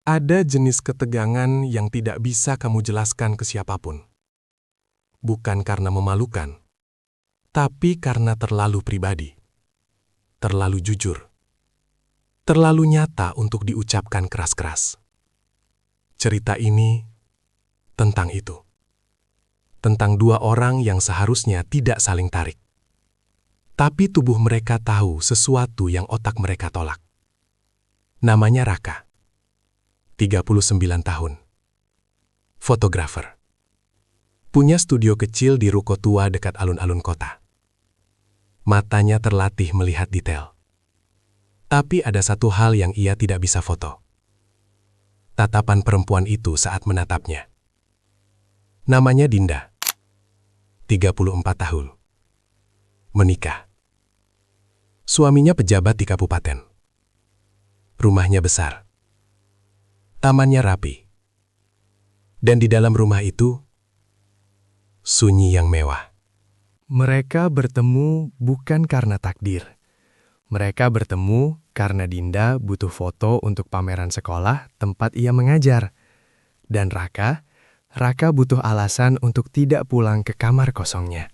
Ada jenis ketegangan yang tidak bisa kamu jelaskan ke siapapun. Bukan karena memalukan, tapi karena terlalu pribadi, terlalu jujur, terlalu nyata untuk diucapkan keras-keras. Cerita ini tentang itu. Tentang dua orang yang seharusnya tidak saling tarik. Tapi tubuh mereka tahu sesuatu yang otak mereka tolak. Namanya Raka. 39 tahun. Fotografer. Punya studio kecil di ruko tua dekat alun-alun kota. Matanya terlatih melihat detail. Tapi ada satu hal yang ia tidak bisa foto. Tatapan perempuan itu saat menatapnya. Namanya Dinda. 34 tahun. Menikah. Suaminya pejabat di kabupaten. Rumahnya besar. Tamannya rapi. Dan di dalam rumah itu, sunyi yang mewah. Mereka bertemu bukan karena takdir. Mereka bertemu karena Dinda butuh foto untuk pameran sekolah tempat ia mengajar. Dan Raka butuh alasan untuk tidak pulang ke kamar kosongnya.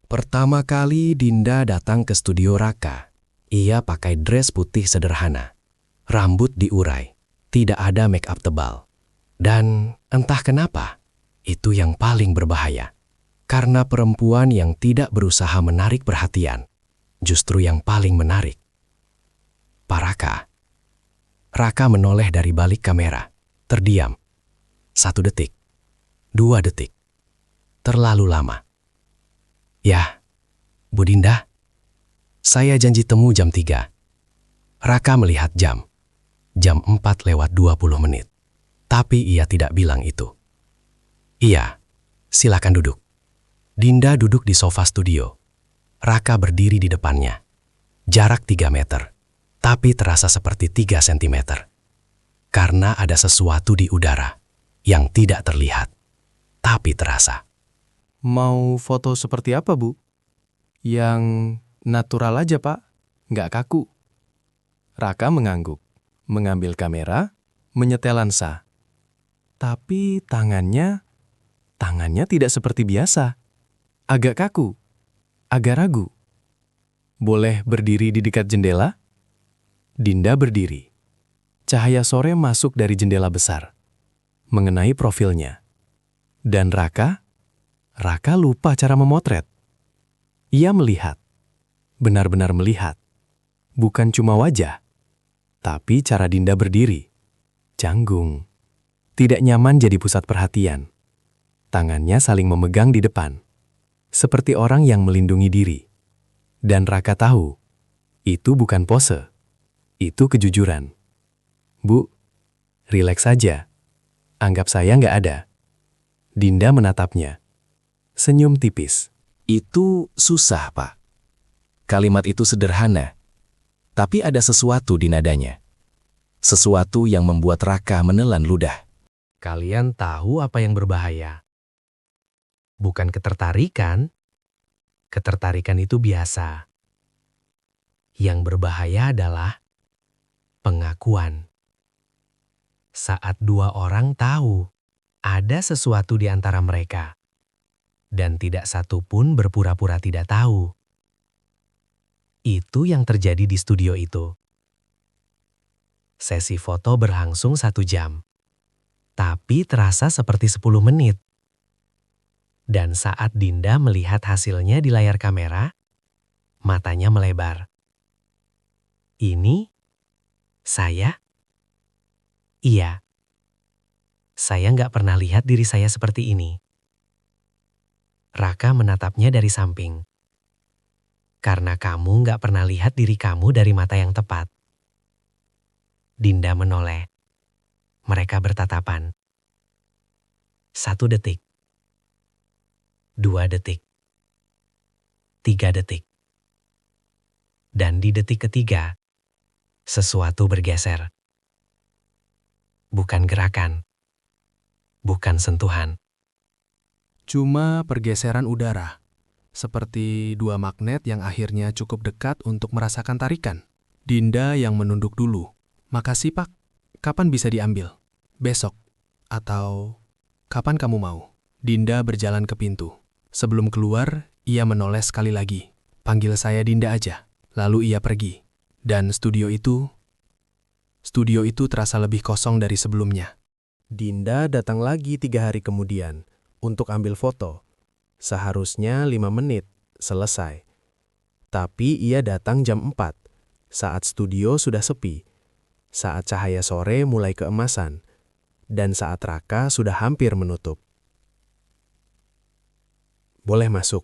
Pertama kali Dinda datang ke studio Raka, ia pakai dress putih sederhana. Rambut diurai, tidak ada make up tebal. Dan entah kenapa, itu yang paling berbahaya. Karena perempuan yang tidak berusaha menarik perhatian, justru yang paling menarik. Pak Raka. Raka menoleh dari balik kamera, terdiam. 1 detik, 2 detik, terlalu lama. Ya, Bu Dinda, saya janji temu jam 3. Raka melihat jam 4:20. Tapi ia tidak bilang itu. Iya, silakan duduk. Dinda duduk di sofa studio. Raka berdiri di depannya. Jarak 3 meter, tapi terasa seperti 3 sentimeter. Karena ada sesuatu di udara yang tidak terlihat, tapi terasa. Mau foto seperti apa, Bu? Yang natural aja, Pak. Nggak kaku. Raka mengangguk, mengambil kamera, menyetel lensa. Tapi tangannya tidak seperti biasa. Agak kaku, agak ragu. Boleh berdiri di dekat jendela? Dinda berdiri. Cahaya sore masuk dari jendela besar, mengenai profilnya. Dan Raka lupa cara memotret. Ia melihat, benar-benar melihat. Bukan cuma wajah, tapi cara Dinda berdiri. Canggung. Tidak nyaman jadi pusat perhatian. Tangannya saling memegang di depan. Seperti orang yang melindungi diri. Dan Raka tahu, itu bukan pose. Itu kejujuran. Bu, rileks saja. Anggap saya nggak ada. Dinda menatapnya. Senyum tipis. Itu susah, Pak. Kalimat itu sederhana, tapi ada sesuatu di nadanya. Sesuatu yang membuat Raka menelan ludah. Kalian tahu apa yang berbahaya? Bukan ketertarikan. Ketertarikan itu biasa. Yang berbahaya adalah pengakuan. Saat 2 orang tahu ada sesuatu di antara mereka, dan tidak satu pun berpura-pura tidak tahu. Itu yang terjadi di studio itu. Sesi foto berlangsung 1 jam, tapi terasa seperti 10 menit. Dan saat Dinda melihat hasilnya di layar kamera, matanya melebar. Ini? Saya? Iya. Saya nggak pernah lihat diri saya seperti ini. Raka menatapnya dari samping. Karena kamu nggak pernah lihat diri kamu dari mata yang tepat. Dinda menoleh. Mereka bertatapan. 1 detik. 2 detik. 3 detik. Dan di detik ketiga, sesuatu bergeser. Bukan gerakan. Bukan sentuhan. Cuma pergeseran udara. Seperti 2 magnet yang akhirnya cukup dekat untuk merasakan tarikan. Dinda yang menunduk dulu. Makasih, Pak. Kapan bisa diambil? Besok. Atau kapan kamu mau? Dinda berjalan ke pintu. Sebelum keluar, ia menoleh sekali lagi. Panggil saya Dinda aja. Lalu ia pergi. Dan studio itu terasa lebih kosong dari sebelumnya. Dinda datang lagi 3 hari kemudian untuk ambil foto. Seharusnya 5 menit, selesai. Tapi ia datang jam 4, saat studio sudah sepi, saat cahaya sore mulai keemasan, dan saat Raka sudah hampir menutup. Boleh masuk.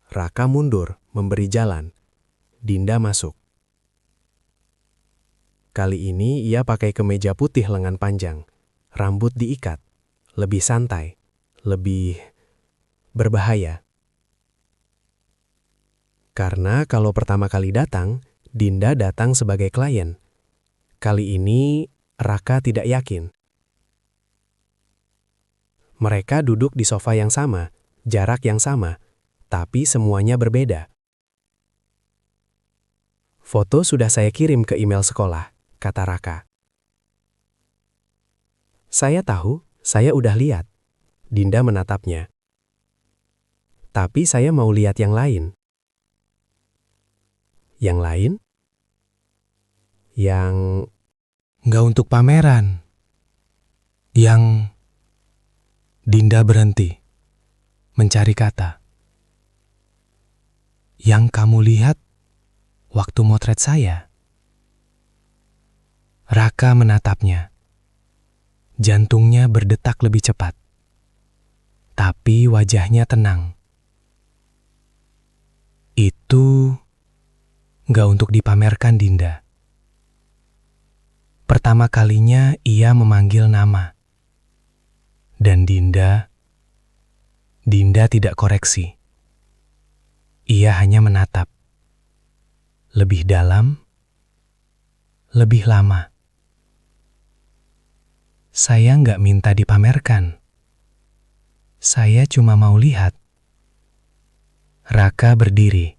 Raka mundur, memberi jalan. Dinda masuk. Kali ini ia pakai kemeja putih lengan panjang, rambut diikat, lebih santai, lebih berbahaya. Karena kalau pertama kali datang, Dinda datang sebagai klien. Kali ini Raka tidak yakin. Mereka duduk di sofa yang sama, jarak yang sama, tapi semuanya berbeda. Foto sudah saya kirim ke email sekolah, kata Raka. Saya tahu, saya udah lihat. Dinda menatapnya. Tapi saya mau lihat yang lain. Yang lain? Yang Nggak untuk pameran. Yang... Dinda berhenti, mencari kata. Yang kamu lihat waktu motret saya. Raka menatapnya. Jantungnya berdetak lebih cepat. Tapi wajahnya tenang. Itu nggak untuk dipamerkan, Dinda. Pertama kalinya ia memanggil nama. Dan Dinda tidak koreksi. Ia hanya menatap. Lebih dalam, lebih lama. Saya nggak minta dipamerkan. Saya cuma mau lihat. Raka berdiri,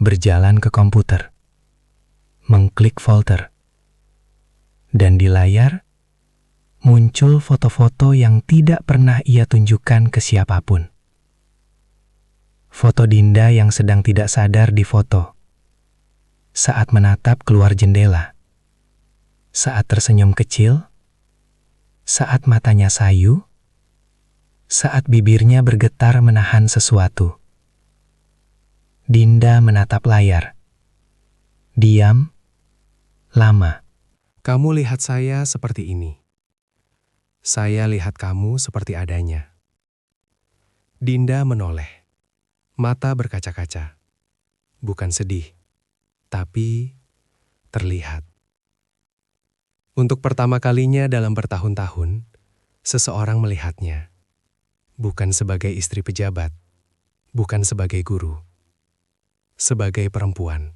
berjalan ke komputer, mengklik folder. Dan di layar, muncul foto-foto yang tidak pernah ia tunjukkan ke siapapun. Foto Dinda yang sedang tidak sadar di foto. Saat menatap keluar jendela. Saat tersenyum kecil. Saat matanya sayu. Saat bibirnya bergetar menahan sesuatu. Dinda menatap layar. Diam, lama. Kamu lihat saya seperti ini. Saya lihat kamu seperti adanya. Dinda menoleh. Mata berkaca-kaca. Bukan sedih, tapi terlihat. Untuk pertama kalinya dalam bertahun-tahun, seseorang melihatnya. Bukan sebagai istri pejabat, bukan sebagai guru. Sebagai perempuan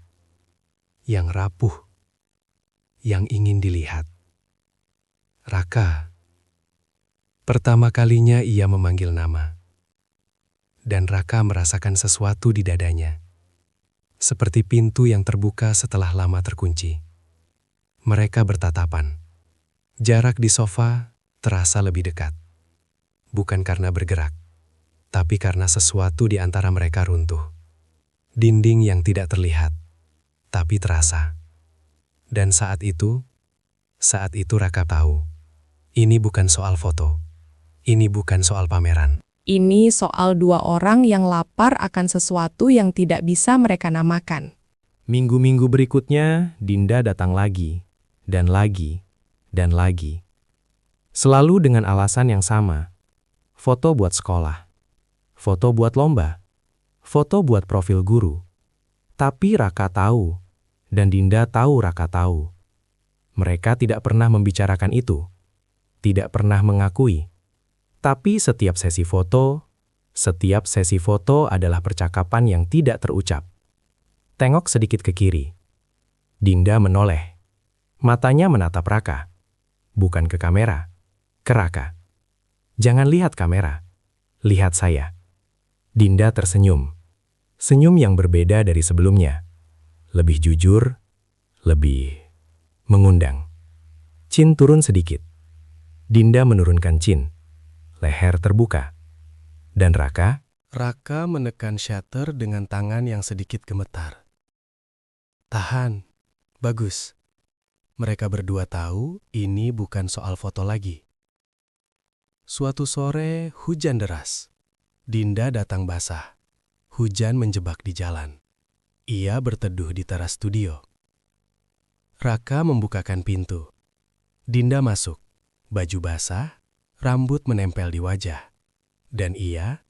yang rapuh, yang ingin dilihat. Raka. Pertama kalinya ia memanggil nama. Dan Raka merasakan sesuatu di dadanya. Seperti pintu yang terbuka setelah lama terkunci. Mereka bertatapan. Jarak di sofa terasa lebih dekat. Bukan karena bergerak, tapi karena sesuatu di antara mereka runtuh. Dinding yang tidak terlihat, tapi terasa. Dan saat itu Raka tahu, ini bukan soal foto. Ini bukan soal pameran. Ini soal dua orang yang lapar akan sesuatu yang tidak bisa mereka namakan. Minggu-minggu berikutnya, Dinda datang lagi, dan lagi, dan lagi. Selalu dengan alasan yang sama. Foto buat sekolah. Foto buat lomba. Foto buat profil guru. Tapi Raka tahu, dan Dinda tahu Raka tahu. Mereka tidak pernah membicarakan itu. Tidak pernah mengakui. Tapi setiap sesi foto adalah percakapan yang tidak terucap. Tengok sedikit ke kiri. Dinda menoleh. Matanya menatap Raka. Bukan ke kamera, ke Raka. Jangan lihat kamera. Lihat saya. Dinda tersenyum. Senyum yang berbeda dari sebelumnya. Lebih jujur, lebih mengundang. Chin turun sedikit. Dinda menurunkan chin. Leher terbuka. Dan Raka, Raka menekan shutter dengan tangan yang sedikit gemetar. Tahan. Bagus. Mereka berdua tahu ini bukan soal foto lagi. Suatu sore, hujan deras. Dinda datang basah. Hujan menjebak di jalan. Ia berteduh di teras studio. Raka membukakan pintu. Dinda masuk. Baju basah, rambut menempel di wajah. Dan ia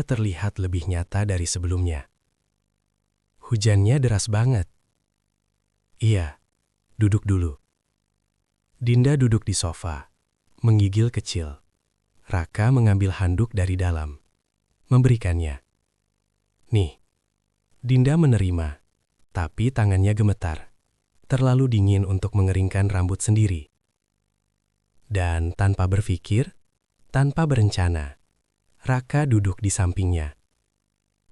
terlihat lebih nyata dari sebelumnya. Hujannya deras banget. Iya, duduk dulu. Dinda duduk di sofa, menggigil kecil. Raka mengambil handuk dari dalam, memberikannya. Nih, Dinda menerima, tapi tangannya gemetar. Terlalu dingin untuk mengeringkan rambut sendiri. Dan tanpa berpikir, tanpa berencana, Raka duduk di sampingnya,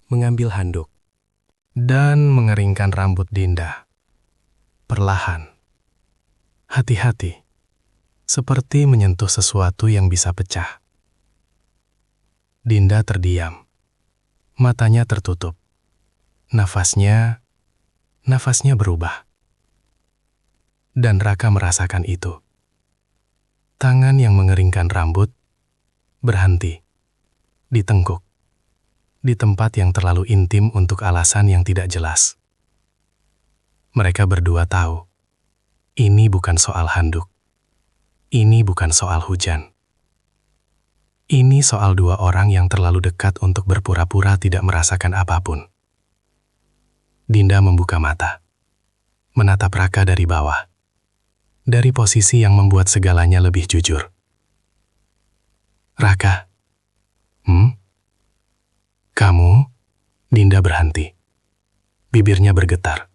mengambil handuk, dan mengeringkan rambut Dinda. Perlahan. Hati-hati. Seperti menyentuh sesuatu yang bisa pecah. Dinda terdiam. Matanya tertutup. Nafasnya berubah. Dan Raka merasakan itu. Tangan yang mengeringkan rambut berhenti. Ditengkuk. Di tempat yang terlalu intim untuk alasan yang tidak jelas. Mereka berdua tahu, ini bukan soal handuk. Ini bukan soal hujan. Ini soal dua orang yang terlalu dekat untuk berpura-pura tidak merasakan apapun. Dinda membuka mata, menatap Raka dari bawah, dari posisi yang membuat segalanya lebih jujur. Raka, kamu? Dinda berhenti. Bibirnya bergetar.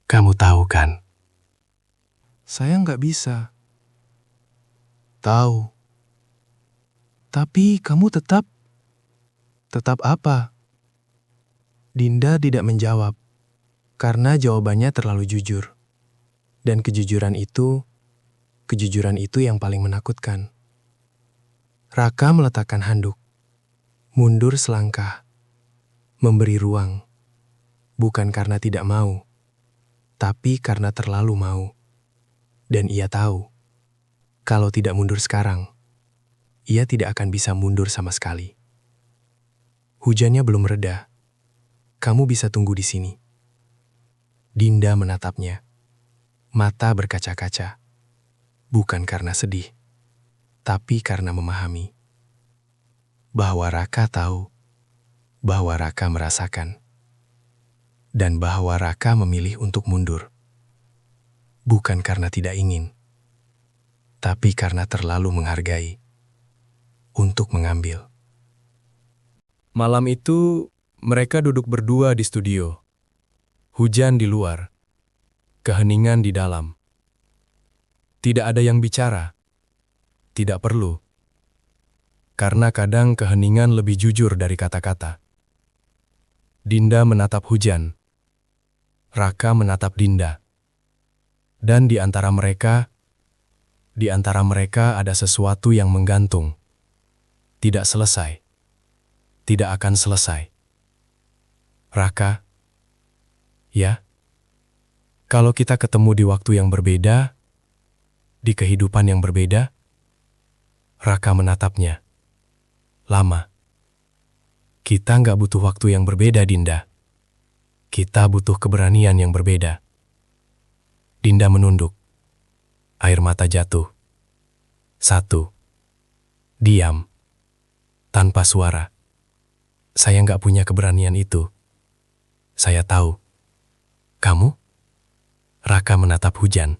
Kamu tahu kan? Saya nggak bisa. Tahu. Tapi kamu tetap apa? Dinda tidak menjawab, karena jawabannya terlalu jujur. Dan kejujuran itu yang paling menakutkan. Raka meletakkan handuk, mundur selangkah, memberi ruang, bukan karena tidak mau, tapi karena terlalu mau. Dan ia tahu, kalau tidak mundur sekarang, ia tidak akan bisa mundur sama sekali. Hujannya belum reda. Kamu bisa tunggu di sini. Dinda menatapnya. Mata berkaca-kaca. Bukan karena sedih, tapi karena memahami. Bahwa Raka tahu, bahwa Raka merasakan, dan bahwa Raka memilih untuk mundur. Bukan karena tidak ingin, tapi karena terlalu menghargai untuk mengambil. Malam itu, mereka duduk berdua di studio. Hujan di luar, keheningan di dalam. Tidak ada yang bicara. Tidak perlu. Karena kadang keheningan lebih jujur dari kata-kata. Dinda menatap hujan. Raka menatap Dinda. Dan di antara mereka ada sesuatu yang menggantung. Tidak selesai. Tidak akan selesai. Raka, ya? Kalau kita ketemu di waktu yang berbeda, di kehidupan yang berbeda, Raka menatapnya. Lama. Kita nggak butuh waktu yang berbeda, Dinda. Kita butuh keberanian yang berbeda. Dinda menunduk. Air mata jatuh. 1. Diam. Tanpa suara. Saya nggak punya keberanian itu. Saya tahu. Kamu? Raka menatap hujan.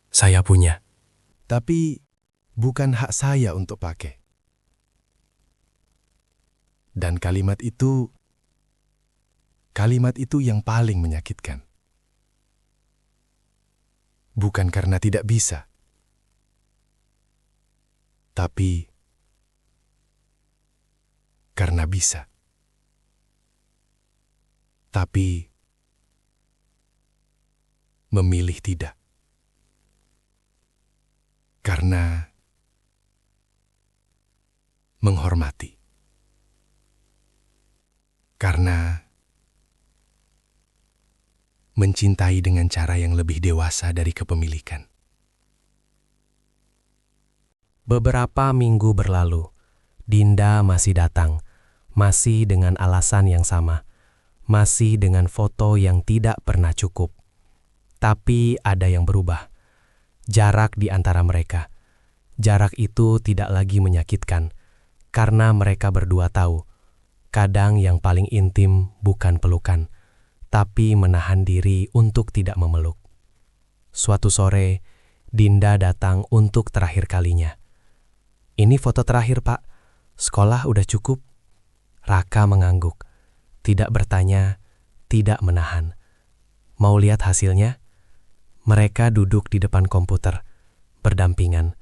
Saya punya. Tapi bukan hak saya untuk pakai. Dan kalimat itu yang paling menyakitkan. Bukan karena tidak bisa, tapi karena bisa. Tapi memilih tidak. Karena menghormati. Karena mencintai dengan cara yang lebih dewasa dari kepemilikan. Beberapa minggu berlalu, Dinda masih datang, masih dengan alasan yang sama, masih dengan foto yang tidak pernah cukup. Tapi ada yang berubah. Jarak di antara mereka. Jarak itu tidak lagi menyakitkan, karena mereka berdua tahu, kadang yang paling intim bukan pelukan, tapi menahan diri untuk tidak memeluk. Suatu sore, Dinda datang untuk terakhir kalinya. "Ini foto terakhir, Pak. Sekolah udah cukup." Raka mengangguk, tidak bertanya, tidak menahan. "Mau lihat hasilnya?" Mereka duduk di depan komputer, berdampingan,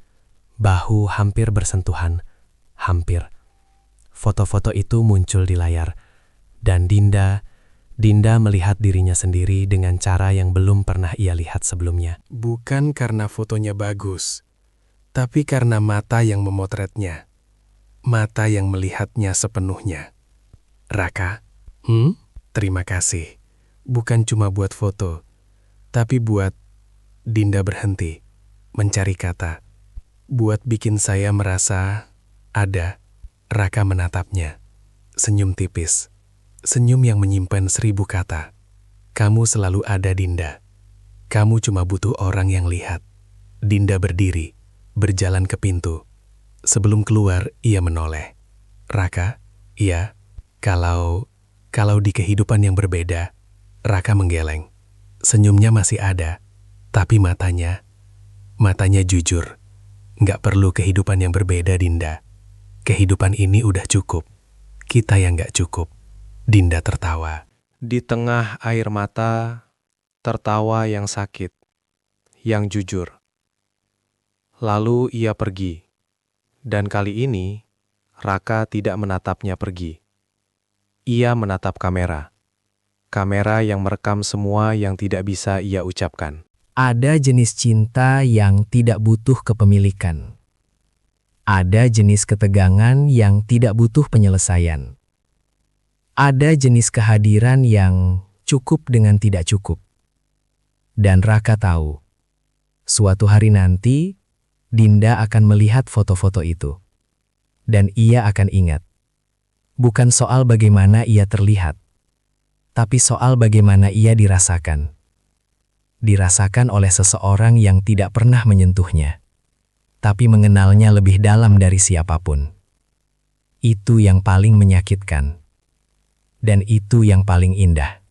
bahu hampir bersentuhan, hampir. Foto-foto itu muncul di layar, dan Dinda melihat dirinya sendiri dengan cara yang belum pernah ia lihat sebelumnya. Bukan karena fotonya bagus, tapi karena mata yang memotretnya. Mata yang melihatnya sepenuhnya. Raka, terima kasih. Bukan cuma buat foto, tapi buat Dinda berhenti, mencari kata. Buat bikin saya merasa ada. Raka menatapnya. Senyum tipis. Senyum yang menyimpan 1000 kata. Kamu selalu ada, Dinda. Kamu cuma butuh orang yang lihat. Dinda berdiri, berjalan ke pintu. Sebelum keluar, ia menoleh. Raka, iya, kalau di kehidupan yang berbeda. Raka menggeleng. Senyumnya masih ada, tapi matanya jujur. Nggak perlu kehidupan yang berbeda, Dinda. Kehidupan ini udah cukup. Kita yang nggak cukup. Dinda tertawa. Di tengah air mata, tertawa yang sakit, yang jujur. Lalu ia pergi. Dan kali ini, Raka tidak menatapnya pergi. Ia menatap kamera. Kamera yang merekam semua yang tidak bisa ia ucapkan. Ada jenis cinta yang tidak butuh kepemilikan. Ada jenis ketegangan yang tidak butuh penyelesaian. Ada jenis kehadiran yang cukup dengan tidak cukup. Dan Raka tahu, suatu hari nanti, Dinda akan melihat foto-foto itu. Dan ia akan ingat. Bukan soal bagaimana ia terlihat, tapi soal bagaimana ia dirasakan. Dirasakan oleh seseorang yang tidak pernah menyentuhnya, tapi mengenalnya lebih dalam dari siapapun. Itu yang paling menyakitkan. Dan itu yang paling indah.